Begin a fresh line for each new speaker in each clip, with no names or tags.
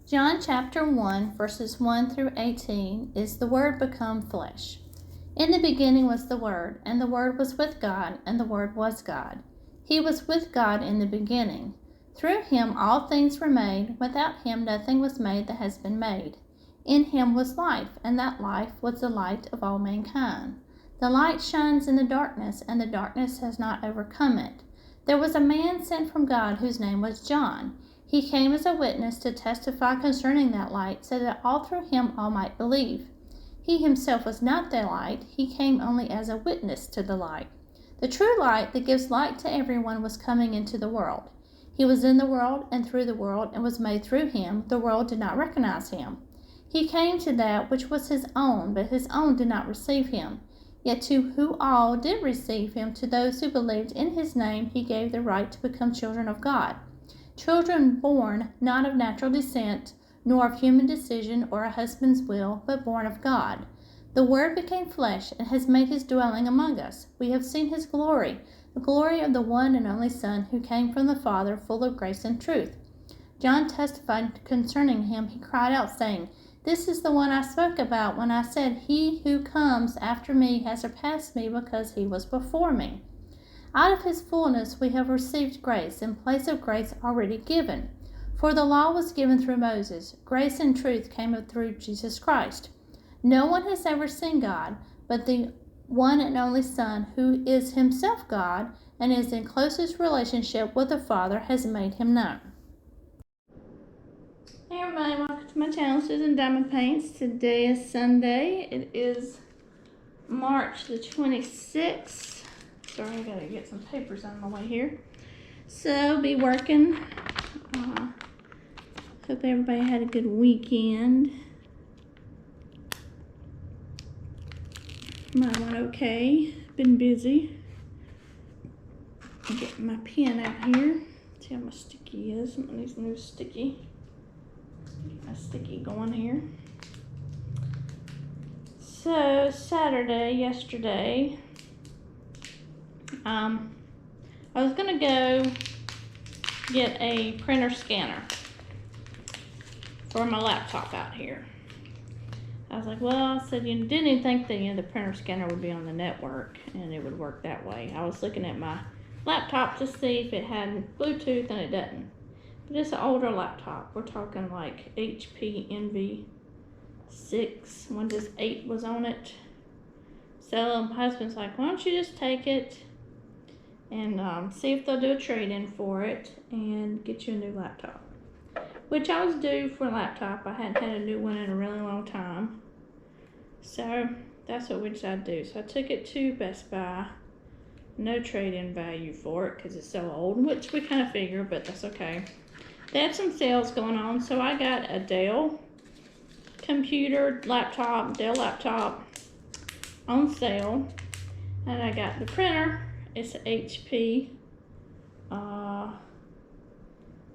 John chapter 1, verses 1 through 18 is the Word become flesh. In the beginning was the Word, and the Word was with God, and the Word was God. He was with God in the beginning. Through him all things were made. Without him nothing was made that has been made. In him was life, and that life was the light of all mankind. The light shines in the darkness, and the darkness has not overcome it. There was a man sent from God whose name was John. He came as a witness to testify concerning that light, so that all through him all might believe. He himself was not the light, he came only as a witness to the light. The true light that gives light to everyone was coming into the world. He was in the world and through the world, and was made through him. The world did not recognize him. He came to that which was his own, but his own did not receive him. Yet to who all did receive him, to those who believed in his name, he gave the right to become children of God. Children born not of natural descent, nor of human decision or a husband's will, but born of God. The Word became flesh and has made his dwelling among us. We have seen his glory, the glory of the one and only Son, who came from the Father, full of grace and truth. John testified concerning him. He cried out, saying, "This is the one I spoke about when I said, He who comes after me has surpassed me, because he was before me." Out of his fullness we have received grace in place of grace already given. For the law was given through Moses. Grace and truth came through Jesus Christ. No one has ever seen God, but the one and only Son, who is himself God and is in closest relationship with the Father, has made him known. Hey everybody, welcome to my channel, Susan Diamond Paints. Today is Sunday. It is March the 26th. Sorry, I gotta get some papers on my way here. So, be working. Hope everybody had a good weekend. Mine went okay. Been busy. I'm getting my pen out here. See how my sticky is. I need some new sticky. Get my sticky going here. So, yesterday, I was gonna go get a printer scanner for my laptop out here. I was like, well, I said, you didn't even think that the printer scanner would be on the network and it would work that way. I was looking at my laptop to see if it had Bluetooth, and it doesn't. But it's an older laptop. We're talking like HP Envy 6. Windows 8 was on it. So my husband's like, why don't you just take it and see if they'll do a trade-in for it and get you a new laptop. Which I was due for a laptop. I hadn't had a new one in a really long time. So that's what we decided to do. So I took it to Best Buy. No trade-in value for it because it's so old, which we kind of figured, but that's okay. They had some sales going on, so I got a Dell laptop on sale. And I got the printer. It's an HP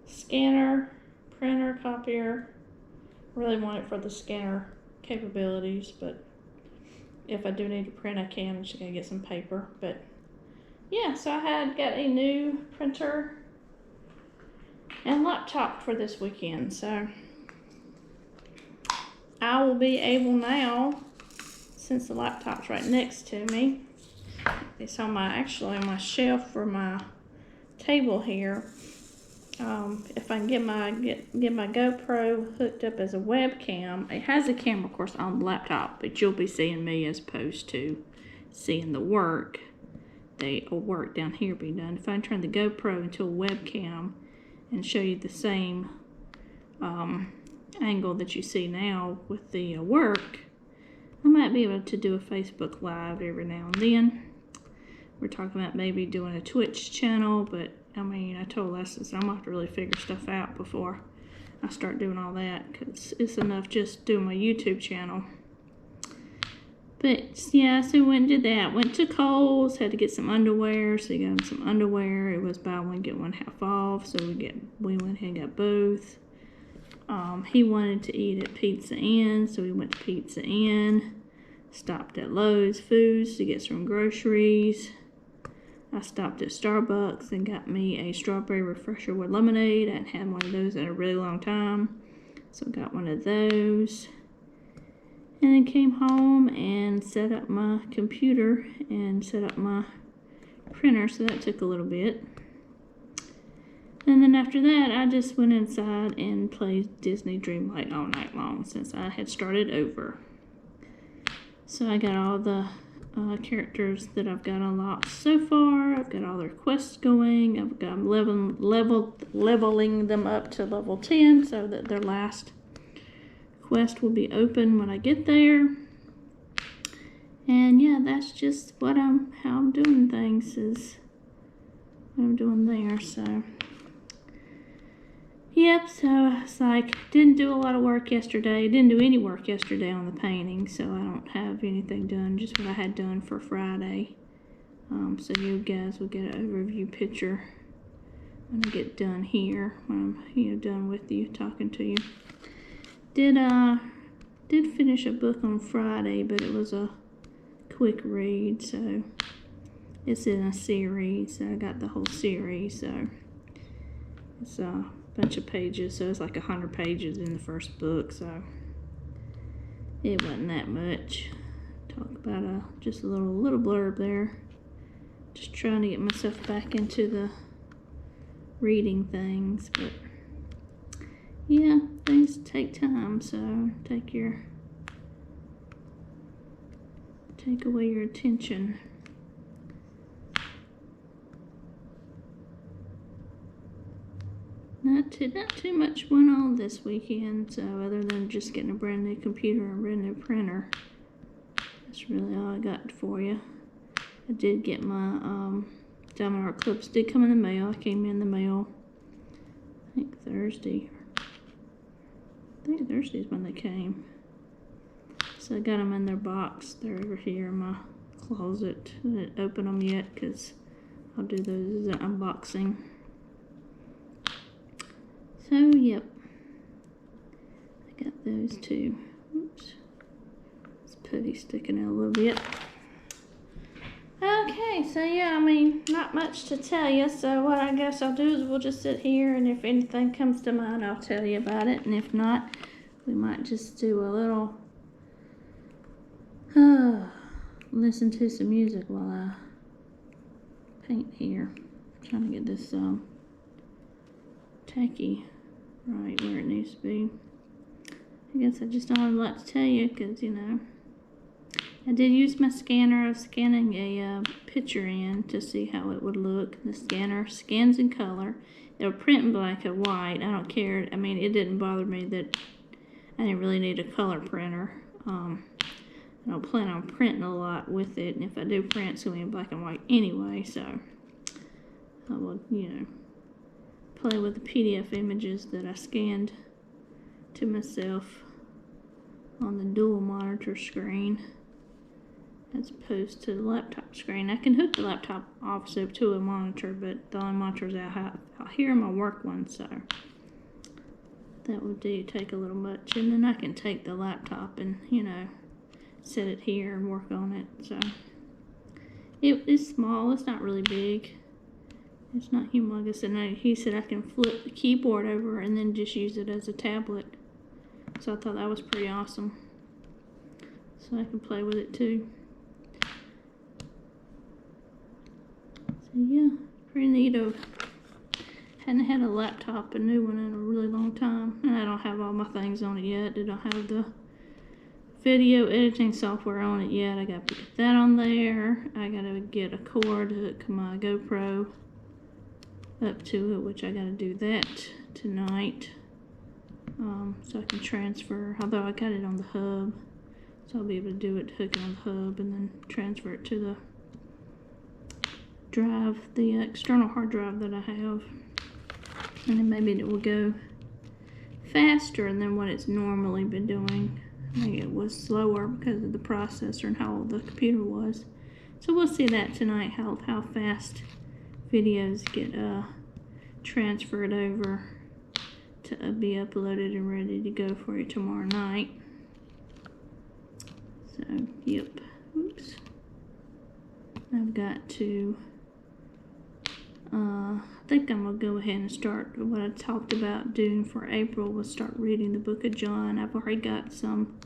scanner, printer, copier. Really want it for the scanner capabilities, but if I do need to print, I can. I'm just gonna get some paper. But yeah, so I got a new printer and laptop for this weekend. So I will be able now, since the laptop's right next to me. It's on my shelf for my table here. If I can get my GoPro hooked up as a webcam, it has a camera, of course, on the laptop, but you'll be seeing me as opposed to seeing the work. The work down here be done. If I turn the GoPro into a webcam and show you the same angle that you see now with the work, I might be able to do a Facebook Live every now and then. We're talking about maybe doing a Twitch channel, but I mean, I told Leslie I'm gonna have to really figure stuff out before I start doing all that, because it's enough just doing my YouTube channel. But yeah, so we went and did that. Went to Kohl's, had to get some underwear, so we got some underwear. It was buy one get one half off, so we went ahead and got both. He wanted to eat at Pizza Inn, so we went to Pizza Inn. Stopped at Lowe's Foods to get some groceries. I stopped at Starbucks and got me a strawberry refresher with lemonade. I hadn't had one of those in a really long time. So I got one of those. And then came home and set up my computer and set up my printer, so that took a little bit. And then after that, I just went inside and played Disney Dreamlight all night long since I had started over. So I got all the characters that I've got unlocked so far. I've got all their quests going. I'm leveling them up to level 10 so that their last quest will be open when I get there. And yeah, that's just how I'm doing things, is what I'm doing there. So yep, so it's like, didn't do a lot of work yesterday. Didn't do any work yesterday on the painting, so I don't have anything done, just what I had done for Friday. So you guys will get an overview picture when I get done here, when I'm done with you, talking to you. Did finish a book on Friday, but it was a quick read, so it's in a series, so I got the whole series, so it's a bunch of pages, so it's like 100 pages in the first book, so it wasn't that much. Talk about just a little blurb there. Just trying to get myself back into the reading things, but yeah, things take time, so take away your attention. Not too much went on this weekend, so other than just getting a brand new computer and a brand new printer, that's really all I got for you. I did get my diamond art clips did come in the mail. I came in the mail, I think Thursday. I think Thursday's when they came. So I got them in their box. They're over here in my closet. I didn't open them yet because I'll do those as an unboxing. So, yep. I got those two. Oops. This putty sticking out a little bit. Okay, so yeah, I mean, not much to tell you. So what I guess I'll do is we'll just sit here, and if anything comes to mind, I'll tell you about it. And if not, we might just do a little listen to some music while I paint here. I'm trying to get this tacky right where it needs to be. I guess I just don't have a lot to tell you because, I did use my scanner. I was scanning a picture in to see how it would look. The scanner scans in color. It'll print in black and white. I don't care. I mean, it didn't bother me that I didn't really need a color printer. I don't plan on printing a lot with it, and if I do print, it's going to be in black and white anyway, so I will, play with the PDF images that I scanned to myself on the dual monitor screen as opposed to the laptop screen. I can hook the laptop also to a monitor, but the only monitors out here are my work one, so that would take a little much. And then I can take the laptop and, set it here and work on it. So it is small. It's not really big. It's not humongous. And he said I can flip the keyboard over and then just use it as a tablet. So I thought that was pretty awesome. So I can play with it too. So yeah, pretty neato. Hadn't had a laptop, a new one, in a really long time. And I don't have all my things on it yet. I don't have the video editing software on it yet. I gotta put that on there. I gotta get a cord to hook my GoPro up to it, which I gotta do that tonight. So I can transfer, although I got it on the hub, so I'll be able to do it, hook it on the hub, and then transfer it to the drive, the external hard drive that I have. And then maybe it will go faster than what it's normally been doing. I think it was slower because of the processor and how old the computer was. So we'll see that tonight, how fast videos get transferred over to be uploaded and ready to go for you tomorrow night. So, yep. Oops. I've got to think I'm going to go ahead and start what I talked about doing for April was start reading the book of John. I've already got some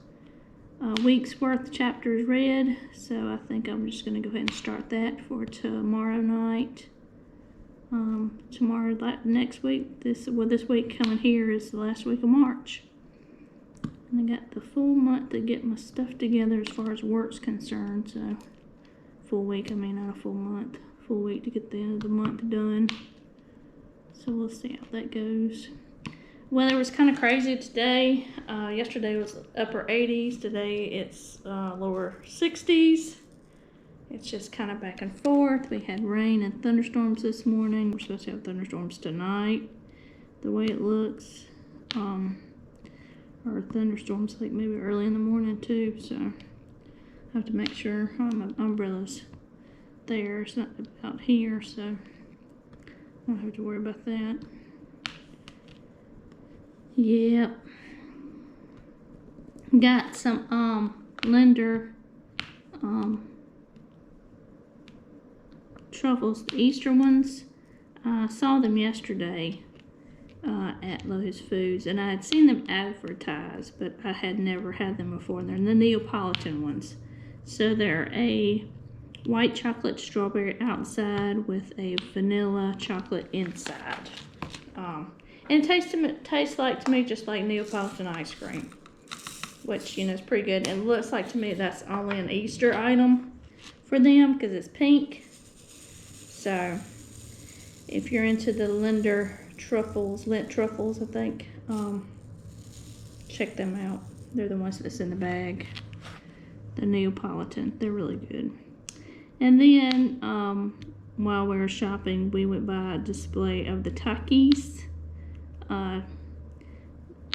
week's worth of chapters read, so I think I'm just going to go ahead and start that for tomorrow night. Next week, this week coming here is the last week of March. And I got the full month to get my stuff together as far as work's concerned, so full week, I mean not a full month, full week to get the end of the month done. So we'll see how that goes. Weather was kind of crazy today. Yesterday was upper 80s. Today it's lower 60s. It's just kind of back and forth. We had rain and thunderstorms this morning. We're supposed to have thunderstorms tonight, the way it looks. Or thunderstorms like maybe early in the morning too. So I have to make sure my umbrella's there. It's not out here, so I don't have to worry about that. Yep. Got some lender truffles, the Easter ones. I saw them yesterday at Lowe's Foods, and I had seen them advertised, but I had never had them before. They're the Neapolitan ones. So they're a white chocolate strawberry outside with a vanilla chocolate inside. And it tastes like to me just like Neapolitan ice cream, which, you know, is pretty good. And it looks like to me that's only an Easter item for them because it's pink. So if you're into the Lint truffles, I think, check them out. They're the ones that's in the bag. The Neapolitan, they're really good. And then while we were shopping, we went by a display of the Takis.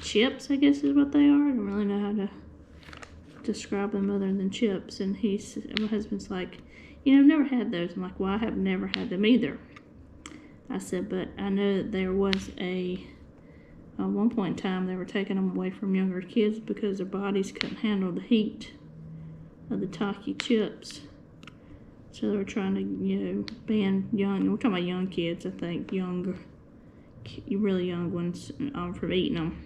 Chips, I guess is what they are. I don't really know how to describe them other than chips. And my husband's like, you know, I've never had those. I'm like, well, I have never had them either. I said, but I know that there was at one point in time, they were taking them away from younger kids because their bodies couldn't handle the heat of the Taki chips. So they were trying to, you know, ban we're talking about young kids, I think, really young ones from eating them.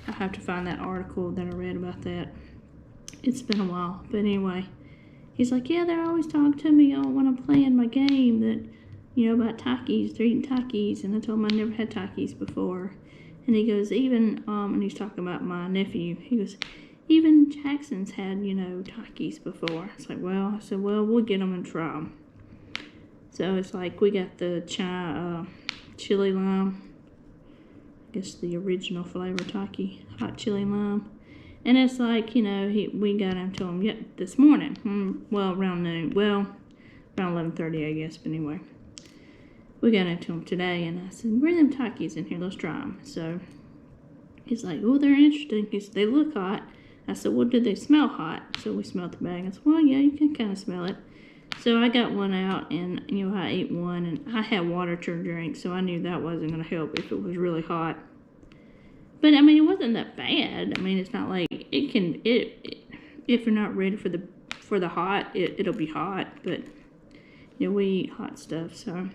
I'll have to find that article that I read about that. It's been a while, but anyway, he's like, yeah, they're always talking to me when I'm playing my game that, you know, about Takis. They're eating Takis, and I told him I never had Takis before. And he goes, and he's talking about my nephew. He goes, even Jackson's had, you know, Takis before. It's like, well, I said, well, we'll get them and try them. So it's like we got the chili lime. I guess the original flavor Taki, hot chili lime. And it's like, you know, we got him to him this morning. Well, around noon. Well, around 11:30, I guess. But anyway, we got into him today, and I said, bring them Takis in here. Let's try them. So he's like, oh, they're interesting. He said, they look hot. I said, well, do they smell hot? So we smelled the bag. I said, well, yeah, you can kind of smell it. So I got one out, and, you know, I ate one, and I had water to drink, so I knew that wasn't going to help if it was really hot. But, I mean, it wasn't that bad. I mean, it's not like if you're not ready for the hot, it'll be hot. But, you know, we eat hot stuff, so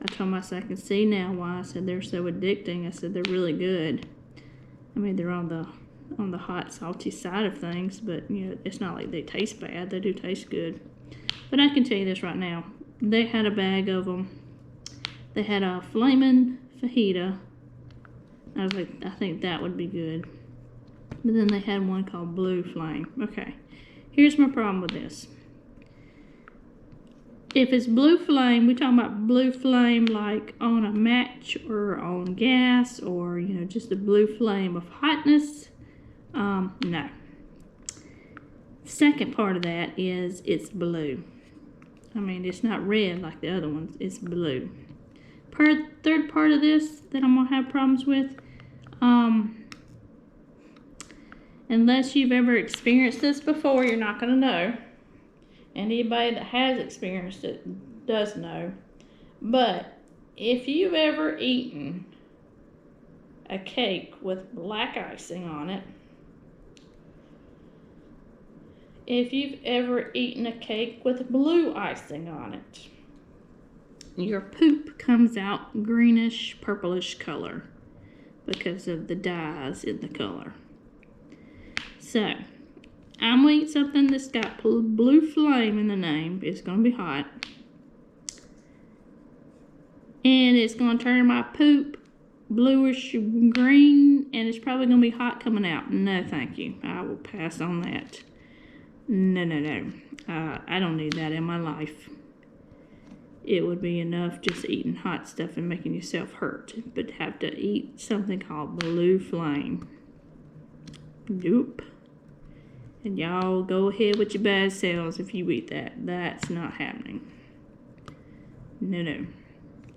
I told myself I can see now why I said they're so addicting. I said they're really good. I mean, they're on the hot, salty side of things, but, you know, it's not like they taste bad. They do taste good. But I can tell you this right now. They had a bag of them. They had a flaming fajita. I was like, I think that would be good. But then they had one called Blue Flame. Okay, here's my problem with this. If it's Blue Flame, we're talking about Blue Flame like on a match or on gas, or, you know, just a blue flame of hotness. No. Second part of that is it's blue. I mean, it's not red like the other ones. It's blue. Third part of this that I'm going to have problems with, unless you've ever experienced this before, you're not going to know. And anybody that has experienced it does know. But if you've ever eaten a cake with black icing on it, if you've ever eaten a cake with blue icing on it,
your poop comes out greenish, purplish color because of the dyes in the color. So, I'm going to eat something that's got blue flame in the name. It's going to be hot. And it's going to turn my poop bluish green, and it's probably going to be hot coming out. No, thank you. I will pass on that. No. I don't need that in my life. It would be enough just eating hot stuff and making yourself hurt. But have to eat something called blue flame. Nope. And y'all go ahead with your bad selves if you eat that. That's not happening. No.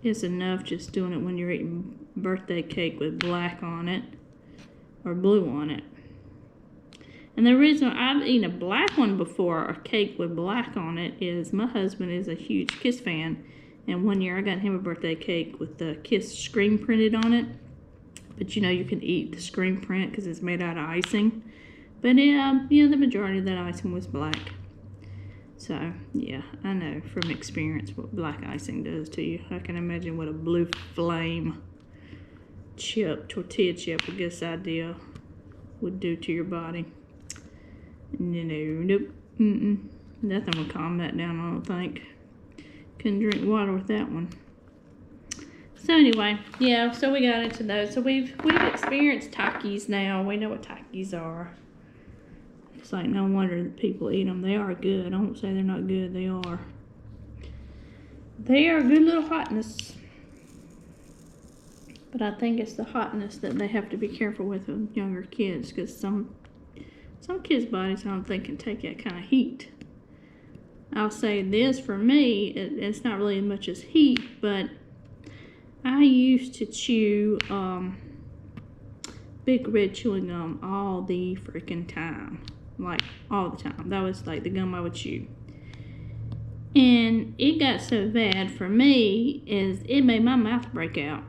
It's enough just doing it when you're eating birthday cake with black on it or blue on it. And the reason I've eaten a black one before, a cake with black on it, is my husband is a huge Kiss fan. And one year I got him a birthday cake with the Kiss screen printed on it. But you know, you can eat the screen print because it's made out of icing. But yeah, the majority of that icing was black. So, yeah, I know from experience what black icing does to you. I can imagine what a blue flame tortilla chip, I guess idea, would do to your body. Nope. Nothing will calm that down, I don't think. Couldn't drink water with that one. So anyway, yeah, so we got into those. So we've experienced Takis now. We know what Takis are. It's like no wonder that people eat them. They are good. I won't say they're not good. They are. They are good little hotness. But I think it's the hotness that they have to be careful with younger kids, because some kids' bodies I don't think can take that kind of heat. I'll say this, for me, it's not really as much as heat, but I used to chew Big Red chewing gum all the freaking time. Like, all the time. That was like the gum I would chew. And it got so bad for me is it made my mouth break out.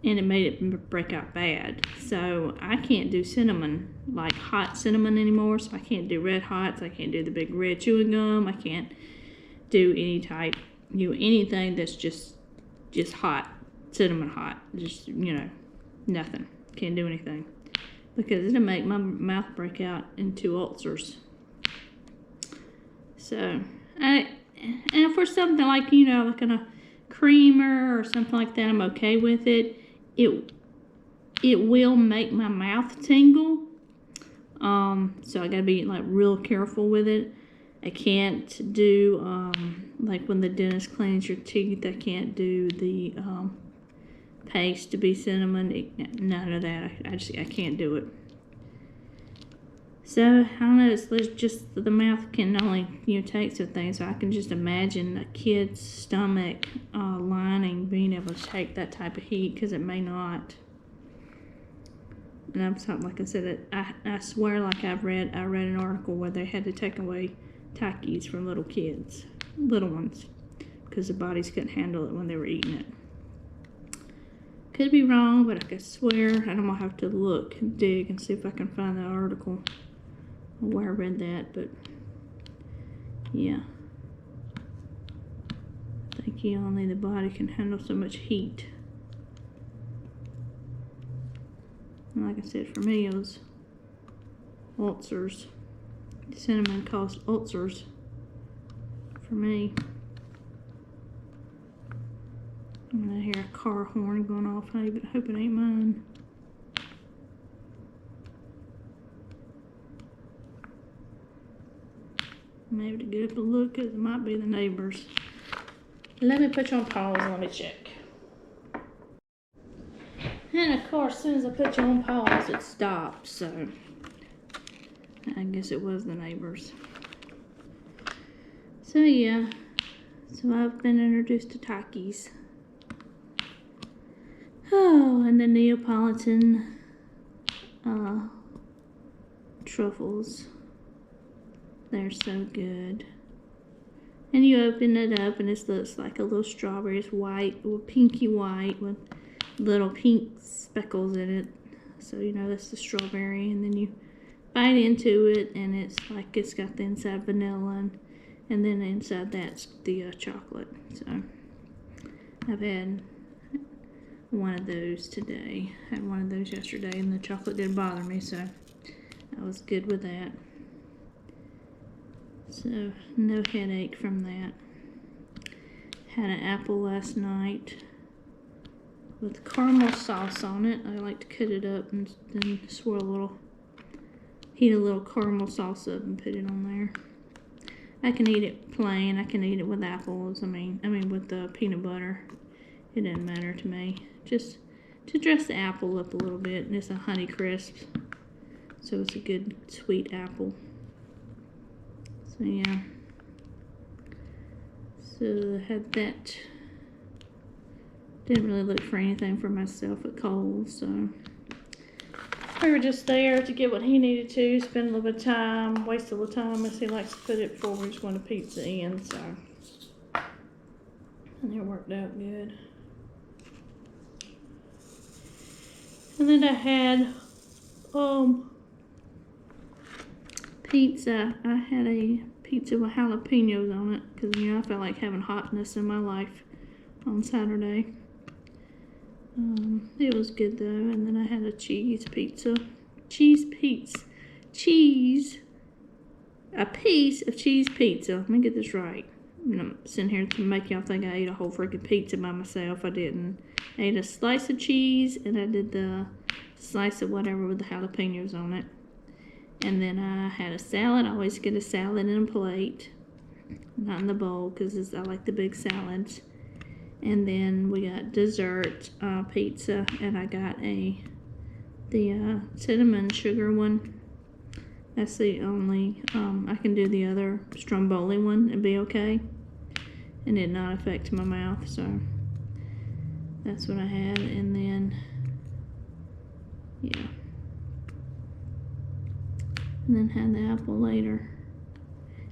And it made it break out bad. So I can't do cinnamon, like hot cinnamon anymore. So I can't do red hots. I can't do the Big Red chewing gum. I can't do any type, anything that's just hot, cinnamon hot. Just, nothing. Can't do anything. Because it'll make my mouth break out into ulcers. So, and for something like, like a creamer or something like that, I'm okay with it. It will make my mouth tingle. So I gotta be like real careful with it. I can't do, like when the dentist cleans your teeth, I can't do the paste to be cinnamon. None of that. I can't do it. So I don't know. It's just the mouth can only take some things. So I can just imagine a kid's stomach lining being able to take that type of heat, because it may not. And I'm talking, like I said, I swear, like I read an article where they had to take away Takis from little kids, little ones, because their bodies couldn't handle it when they were eating it. Could be wrong, but I could swear, and I'm gonna have to look and dig and see if I can find that article where I read that. But yeah, I think only the body can handle so much heat. And like I said, for me it was ulcers. Cinnamon caused ulcers for me. I'm gonna hear a car horn going off. I hope it ain't mine. Maybe to get up a look, because it might be the neighbors. Let me put you on pause and let me check. And of course, as soon as I put you on pause, it stopped. So I guess it was the neighbors. So yeah, so I've been introduced to Takis. Oh, and the Neapolitan truffles. They're so good. And you open it up and it looks like a little strawberry. It's white, or pinky white with little pink speckles in it. So that's the strawberry. And then you bite into it and it's like it's got the inside vanilla, and then inside that's the chocolate. So I've had one of those today. Had one of those yesterday, and the chocolate didn't bother me, so I was good with that. So no headache from that. Had an apple last night with caramel sauce on it. I like to cut it up and then heat a little caramel sauce up and put it on there. I can eat it plain. I can eat it with apples. I mean with the peanut butter. It doesn't matter to me. Just to dress the apple up a little bit. And it's a Honey Crisp, so it's a good sweet apple. So yeah. So I had that. Didn't really look for anything for myself at Kohl's, so we were just there to get what he needed to, spend a little bit of time, waste a little time as he likes to put it before we just want a pizza in, so. And it worked out good. And then I had pizza. I had a pizza with jalapenos on it because, you know, I felt like having hotness in my life on Saturday. It was good though. And then I had a cheese pizza. A piece of cheese pizza. Let me get this right. I'm sitting here to make y'all think I ate a whole freaking pizza by myself. I didn't. I ate a slice of cheese, and I did the slice of whatever with the jalapenos on it. And then I had a salad. I always get a salad in a plate, not in the bowl, because I like the big salads. And then we got dessert pizza, and I got the cinnamon sugar one. That's the only, I can do the other stromboli one and be okay, and it not affect my mouth, so that's what I had. And then, yeah. And then had the apple later.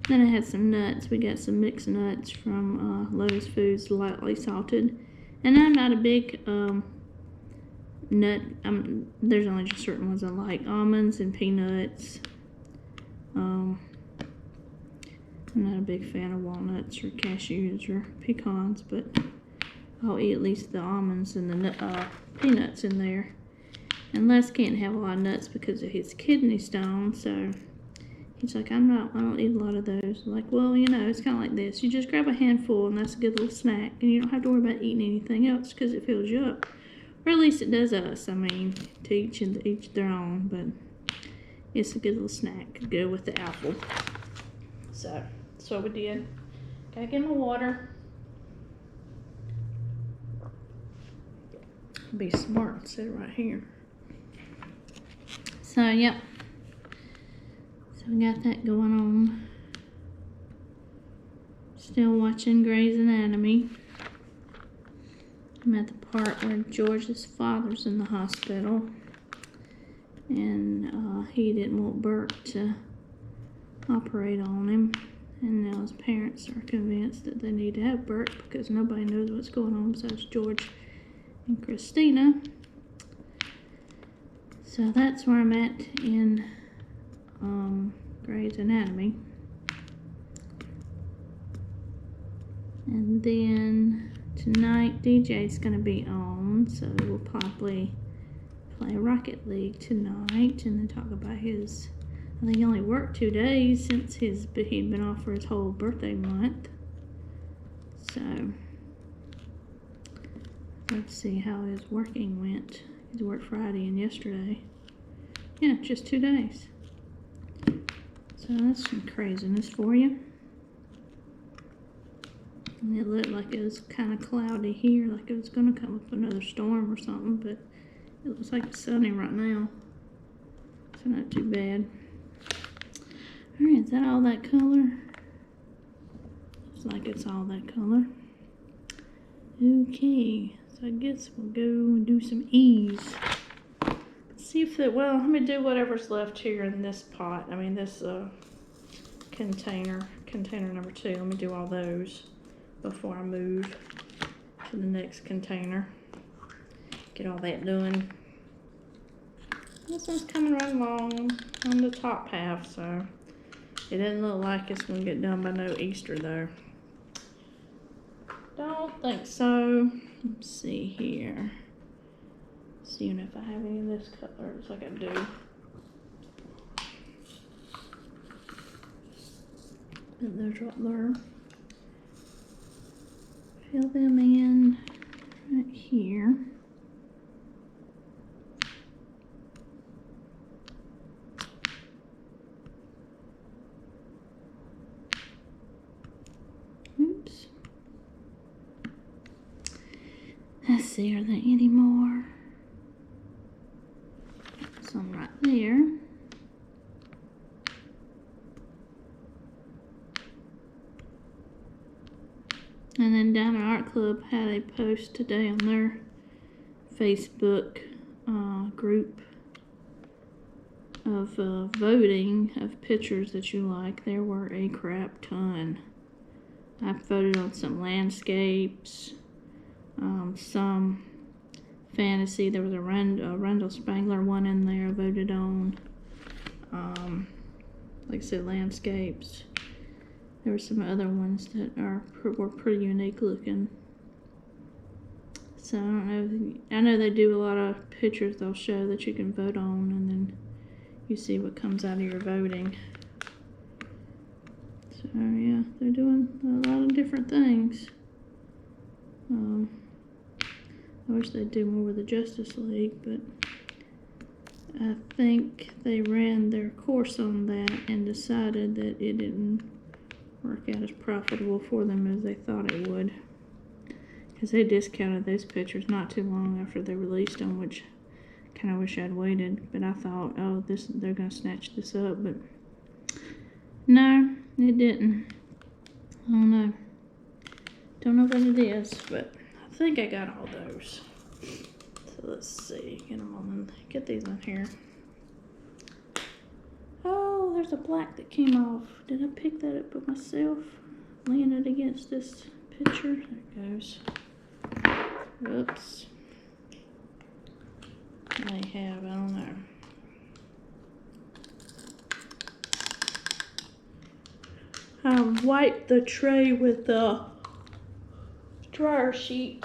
Then I had some nuts. We got some mixed nuts from Lotus Foods, lightly salted. And I'm not a big nut. There's only just certain ones I like. Almonds and peanuts. I'm not a big fan of walnuts or cashews or pecans, but I'll eat at least the almonds and the peanuts in there. And Les can't have a lot of nuts because of his kidney stone, so he's like, I don't eat a lot of those. I'm like, well, you know, it's kind of like this. You just grab a handful, and that's a good little snack, and you don't have to worry about eating anything else because it fills you up. Or at least it does us. I mean, to each their own, but it's a good little snack to go with the apple. So, that's what we did. Gotta get my water. Be smart and sit right here. So, yep. So, we got that going on. Still watching Grey's Anatomy. I'm at the part where George's father's in the hospital. And he didn't want Bert to operate on him. And now his parents are convinced that they need to have Bert because nobody knows what's going on besides George and Christina. So that's where I'm at in Grey's Anatomy. And then tonight DJ's gonna be on, so we'll probably play Rocket League tonight and then talk about his, I think he only worked 2 days since he'd been off for his whole birthday month. So let's see how his working went. He's worked Friday and yesterday. Yeah, just 2 days. So that's some craziness for you. And it looked like it was kind of cloudy here, like it was going to come up another storm or something, but it looks like it's sunny right now. So not too bad. Alright, is that all that color? Looks like it's all that color. Okay, so I guess we'll go and do some E's. See if it, well, let me do whatever's left here in this pot. I mean, this container number 2. Let me do all those before I move to the next container. Get all that done. This one's coming right along on the top half, so it doesn't look like it's going to get done by no Easter, though. Don't think so. Let's see here. Seeing if I have any of this color. Looks like I do. And there's right there. Fill them in right here. Oops. Let's see, are there any more? Some right there. And then down at Art Club had a post today on their Facebook group of voting of pictures that you like. There were a crap ton. I voted on some landscapes, some fantasy. There was a Randall Spangler one in there I voted on. Like I said, landscapes. There were some other ones that were pretty unique looking. So I don't know. I know they do a lot of pictures they'll show that you can vote on, and then you see what comes out of your voting. So yeah, they're doing a lot of different things. I wish they'd do more with the Justice League, but I think they ran their course on that and decided that it didn't work out as profitable for them as they thought it would. Because they discounted those pictures not too long after they released them, which kind of wish I'd waited. But I thought, oh, they're going to snatch this up. But no, it didn't. I don't know. Don't know what it is, but I think I got all those. So let's see. Get these on here. Oh, there's a black that came off. Did I pick that up by myself? Laying it against this picture. There it goes. Oops. I don't know. I wiped the tray with the dryer sheet.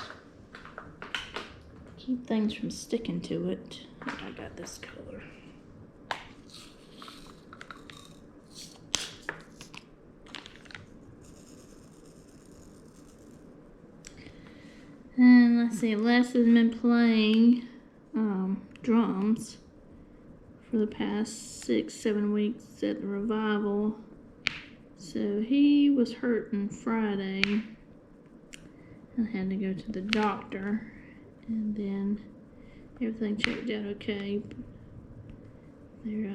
Keep things from sticking to it. I got this color. And let's see, Les has been playing drums for the past 6-7 weeks at the revival. So he was hurting Friday and had to go to the doctor, and then everything checked out okay. There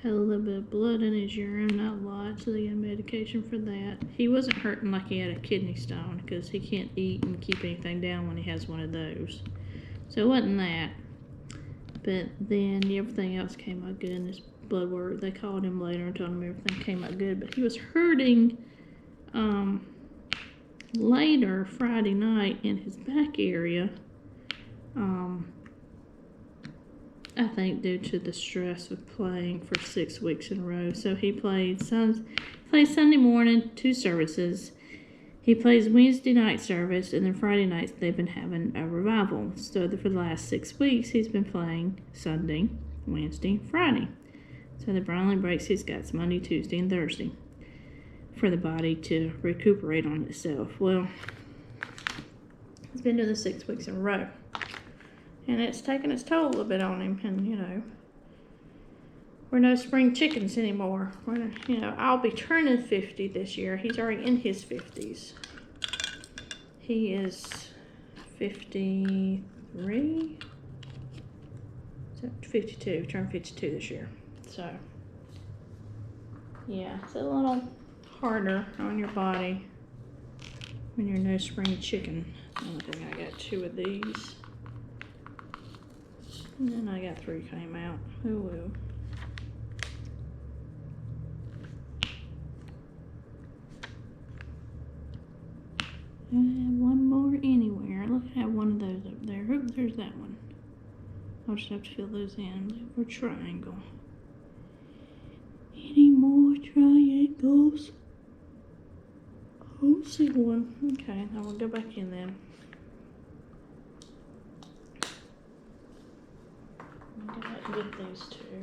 had a little bit of blood in his urine, not a lot, so they got medication for that. He wasn't hurting like he had a kidney stone, because he can't eat and keep anything down when he has one of those. So it wasn't that. But then everything else came out good in his blood work. They called him later and told him everything came out good. But he was hurting later Friday night in his back area. I think due to the stress of playing for 6 weeks in a row. So he played Sunday morning, 2 services. He plays Wednesday night service, and then Friday nights they've been having a revival. So for the last 6 weeks, he's been playing Sunday, Wednesday, Friday. So the only breaks he's got is Monday, Tuesday, and Thursday for the body to recuperate on itself. Well, he's been doing this 6 weeks in a row, and it's taken its toll a little bit on him. And we're no spring chickens anymore. I'll be turning 50 this year. He's already in his 50s. He is 53. So 52. Turned 52 this year. So yeah, it's a little harder on your body when you're no spring chicken. I think I got 2 of these. And then I got 3 came out. Oh well. I have one more anywhere. Look, I have one of those up there. Oh, there's that one. I'll just have to fill those in. We're triangle. Any more triangles? Oh, see one. Okay, now we'll go back in then. I'll go back and get these two.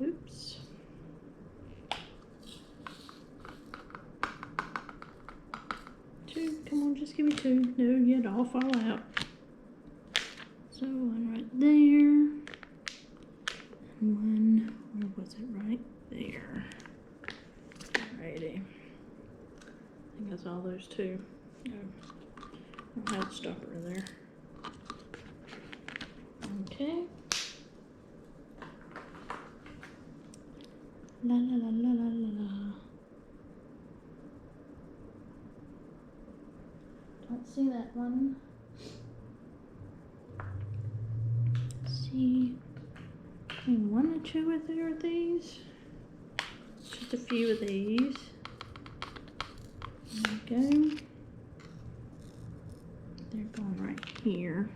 Oops. Two, come on, just give me two. No, you'd all fall out. So one right there. And one, where was it? Right there. Alrighty. I think that's all those two. No, I'll have to stop her there. Okay. La la la la la la la. Don't see that one. See, one or two of there are these. Just a few of these. There we go. They're going right here.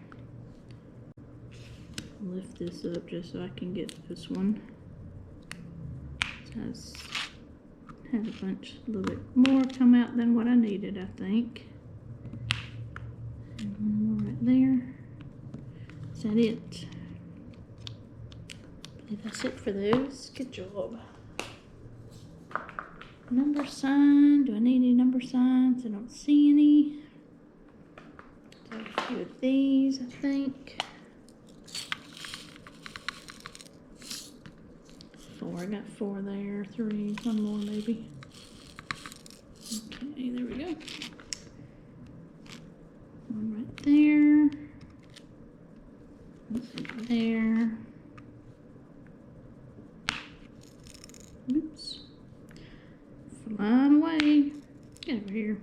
Lift this up just so I can get this one. It has a bunch, a little bit more come out than what I needed, I think. And one more right there. Is that it? I believe that's it for those. Good job. Number sign. Do I need any number signs? I don't see any. So a few of these, I think. Four. I got four there. Three. One more maybe. Okay, there we go. One right there. One there. Oops. Flying away. Get over here.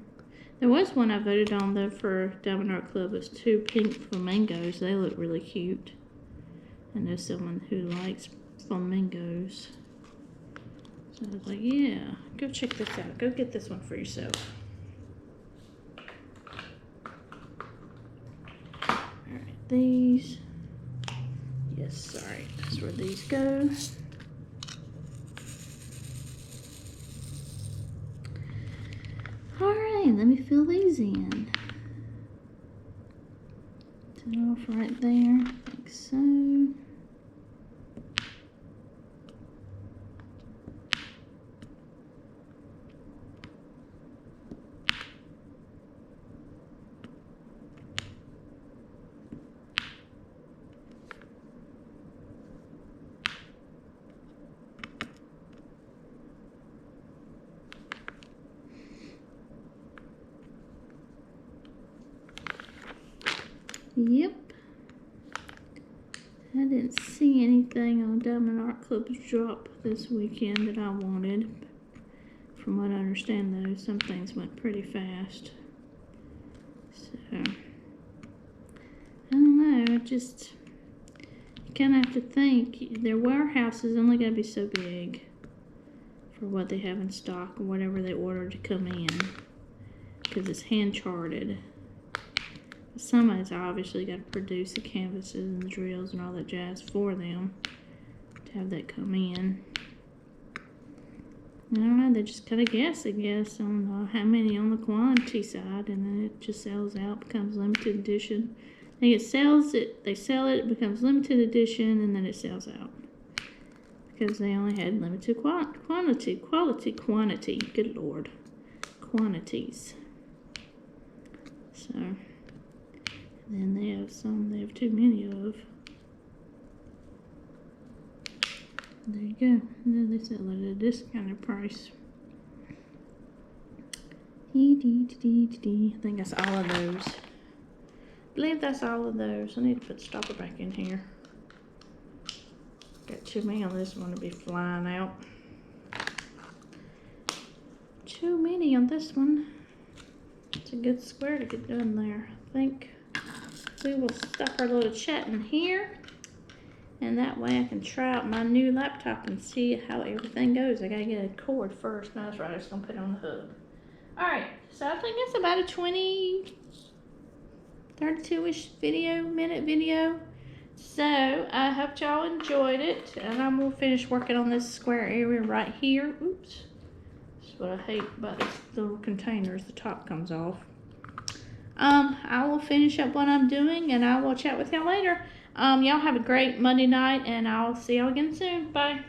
There was one I voted on though for Diamond Art Club. It's two pink flamingos. They look really cute. I know someone who likes flamingos. So I was like, yeah, go check this out. Go get this one for yourself. Alright, these. Yes, sorry. That's where these go. Alright, let me fill these in. Is it off right there? I think so. Yep. I didn't see anything on Diamond Art Club's drop this weekend that I wanted. From what I understand though, some things went pretty fast. So, I don't know, just, you kind of have to think, their warehouse is only going to be so big for what they have in stock or whatever they ordered to come in. Because it's hand charted. Somebody's obviously got to produce the canvases and the drills and all that jazz for them to have that come in. I don't know, they just kind of guess, I guess, on how many on the quantity side, and then it just sells out, becomes limited edition. I think they sell it, it becomes limited edition, and then it sells out. Because they only had limited quantity, good lord, quantities. So, then they have some they have too many of. There you go. And then they sell it at a discounted price. I think that's all of those. I believe that's all of those. I need to put the stopper back in here. Got too many on this one to be flying out. Too many on this one. It's a good square to get done there. I think we will stop our little chat in here. And that way I can try out my new laptop and see how everything goes. I gotta get a cord first. No, that's right, I was gonna put it on the hub. Alright, so I think it's about a 32-ish minute video. So I hope y'all enjoyed it. And I'm gonna finish working on this square area right here. Oops. what I hate about these little containers. The top comes off. I will finish up what I'm doing, and I will chat with y'all later. Y'all have a great Monday night, and I'll see y'all again soon. Bye.